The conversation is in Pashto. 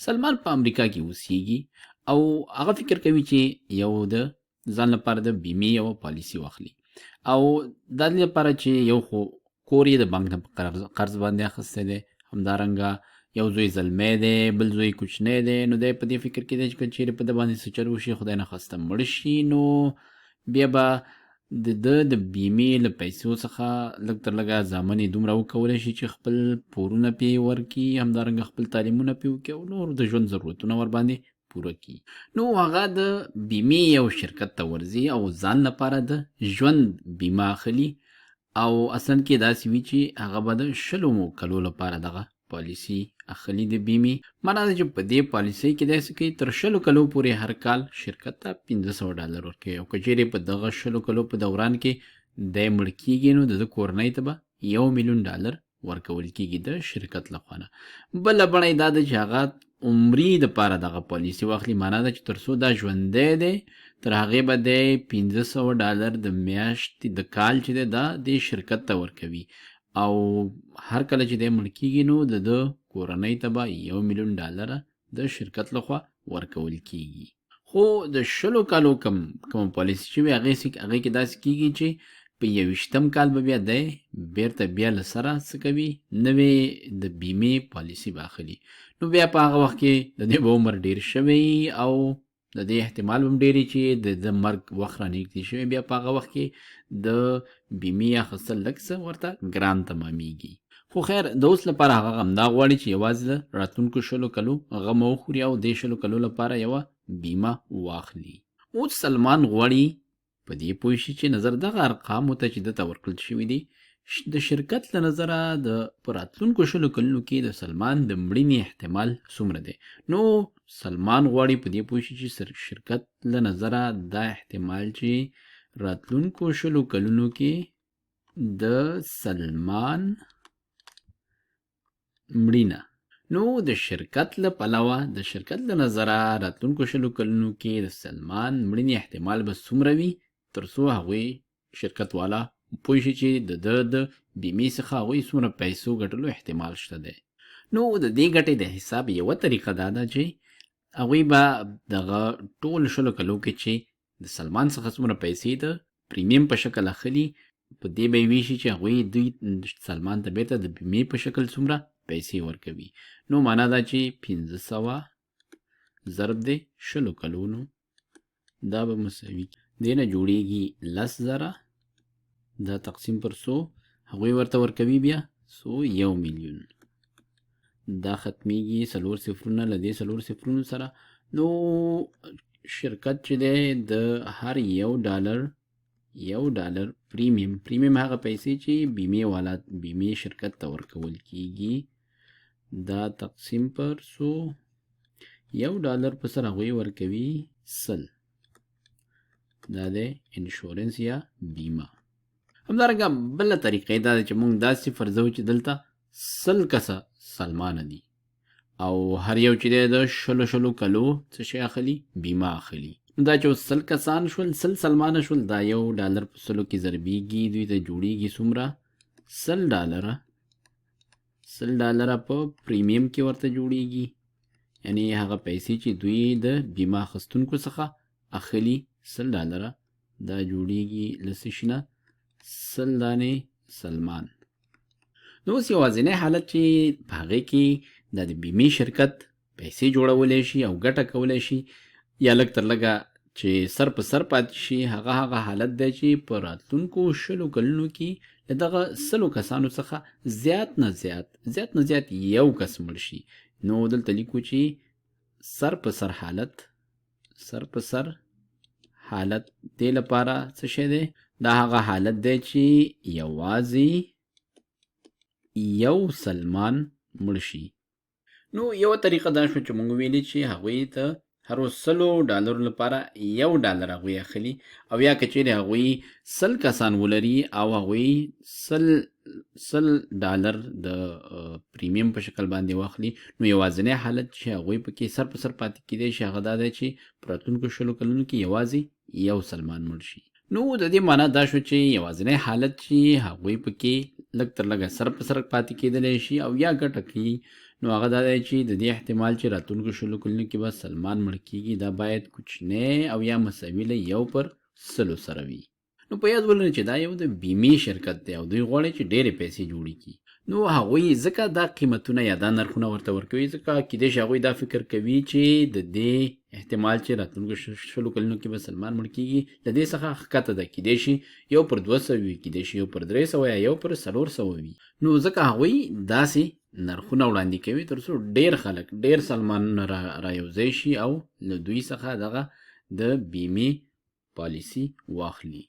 سلمان په امریکا کې اوسېږي او هغه فکر کوي چې یو د ځان لپاره د بیمې یو پالیسي واخلي او د دې لپاره چې یو خو کور یې د بانک نه په قرض باندې اخیستی دی، همدارنګه یو زوی زلمی دی، بل زوی کوچنی دی، نو دی په دې فکر کې دی چې که چیرې په ده باندې څه چل وشي، خدای نخواسته مړ شي، نو بیا به د ده د بیمې له پیسو څخه لږ تر لږه زامن یې دومره وکولی شي چې خپل پورونه پې ورکړي، همدارنګه خپل تعلیمونه پې وکړي او نور د ژوند ضرورتونه ورباندې پوره کړي. نو هغه د بیمې یو شرکت ته ورځي او ځان لپاره د ژوند بیمه اخلي او اصلا کې داسې وي چې هغه به د 100 کلو لپاره دغه پالیسي اخلي د بیمې. معنا ده چې په دې پالیسۍ کې داسې کوي تر 100 کلو پورې هر کال شرکت ته $500 ورکوي او که چیرې په دغه 100 کلو په دوران کې دی مړ کېږي نو د کورنۍ ته به $1,000,000 ورکول کېږي د شرکت لخوا نه. بله بڼه یې دا ده چې هغه عمري دپاره دغه پالیسي واخلي. معنا ده چې تر څو دا ژوندی دی تر هغې به دی $500 د میاشتې د کال چې دی دا د شرکت ته ورکوي او هر کله چې دی مړ کېږي نو د ده کورنۍ ته به $1,000,000 د شرکت لخوا ورکول کېږي. خو د 100 کالو کوم پالیسي چې وي هغې کې داسې کېږي چې په 21م کال به بیا دی بیرته بیا له سره څه کوي نوې د بیمې پالیسي به اخلي. نو بیا په هغه وخت کې د دې به عمر ډېر شوی او د دې احتمال به هم ډېرې چې د مرګ وخت رانږدې شوی، بیا په هغه وخت کې د بیمې اخیستل لږ څه ورته ګران تمامېږي. خو خیر د اوس لپاره هغه همدا غواړي چې یوازې د راتلونکو 100 کلو غم وخوري او دې 100 کلو لپاره یوه بیمه واخلي. اوس سلمان غواړي په دې پوه شي چې نظر دغه ارقامو ته چې دته ورکړل شوي دي د شرکت له نظره د په راتلونکو 100 کلونو کې د سلمان د مړینې احتمال څومره دی. نو سلمان غواړي په دې پوه شي چې شرکت له نظره دا احتمال چې راتلونکو 100 کلونو کې د سلمان مړینه، نو د شرکت له پلوه د شرکت له نظره راتلونکو 100 کلونو کې د سلمان مړینې احتمال به څومره وي تر څو هغوی شرکت والا پوه شي چې د بیمې څخه هغوی څومره پیسو ګټلو احتمال شته دی. نو د دې ګټې د حساب یوه طریقه دا ده چې هغوی به دغه ټول 100 کلو کې چې د سلمان څخه څومره پیسې د پریمیم په شکل اخلي په دې به یې ویشي چې هغوی دوی سلمان ته بیرته د بیمې په شکل څومره پیسې ورکوي. نو معنا دا چې 500 ضرب د 100 کلونو دا به مساوي دې نه جوړیږي 10,000 دا تقسیم پر 100 هغوی ورته ورکوي بیا 1,000,000 دا ختمیږي 4 صفرونه له دې 4 صفرونو سره. نو شرکت چې دی د هر $1 پریمیم هغه پیسې چې بیمې شرکت ته ورکول کیږي دا تقسیم پر 100 $1 په سر هغوی ورکوي 100 دا د انشورنس یا بیمه. همدارنګه بله طریقه دا ده چې موږ داسې فرضوو چې دلته 100 کسه سلمانه دي او هر یو چې دی د 100 کلو څه شی اخلي بیمه اخلي. دا چې 100 کسان شول 100 سلمانه شول دا $1 په 100 کې ضربیږي دوی ته جوړیږي څومره $100 په پریمیم کې ورته جوړیږي، یعنی هغه پیسې چې دوی د بیمه اخیستونکو څخه اخلي $100 دا جوړیږي لسې شي نه 100 دانې سلمان. نو اوس یوازینی حالت چې په هغې کې دا د بیمې شرکت پیسې جوړولی شي او ګټه کولی شي یا لږ تر لږه چې سر په سر پاتې شي هغه حالت دی چې په راتلونکو 100 کلونو کې له دغه 100 کسانو څخه زیات نه زیات یو کس مړ شي. نو دلته لیکو چې سر په سر حالت دې لپاره څه شی دی دا هغه حالت دی چې یوازې یو سلمان مړ شي. نو یو طریقه دا شو چې موږ ویلي چې هغوی ته هر $100 لپاره $1 هغوی اخلي او یا که چیرې هغوی 100 کسان ولري او هغوی $100 د پریمیم په شکل باندې واخلي نو یوازینی حالت چې هغوی پکې سر په سر پاتې کېدی شي هغه دا دی چې په راتلونکو 100 کلونو کې یوازې یو سلمان مړ شي. نو د دې معنا دا شو چې یوازینی حالت چې هغوی پکې لږ تر لږه سر په سر پاتې کېدلی شي او یا ګټه کوي نو هغه دا دی چې د دې احتمال چې راتلونکو 100 کلونو کې به سلمان مړ کېږي دا باید کوچنی او یا مساوي له 1/100 سره وي. نو په یاد ولرئ چې دا یو د بیمې شرکت دی او دوی غواړي چې ډېرې پیسې جوړې کړي. نو هغوی ځکه دا قیمتونه یا دا نرخونه ورته ورکوي ځکه کیدای شي هغوی دا فکر کوي چې د دې احتمال چې راتلونکو 100 کلونو کې به سلمان مړ کېږي له دې څخه ښکته ده، کیدای شي 1/200 وي، کیدای شي 1/300 یا 1/400 وي. نو ځکه هغوی داسې نرخونه وړاندې کوي تر څو ډېر خلک ډېر سلمانونه را یوځای شي او له دوی څخه دغه د بیمې پالیسي واخلي.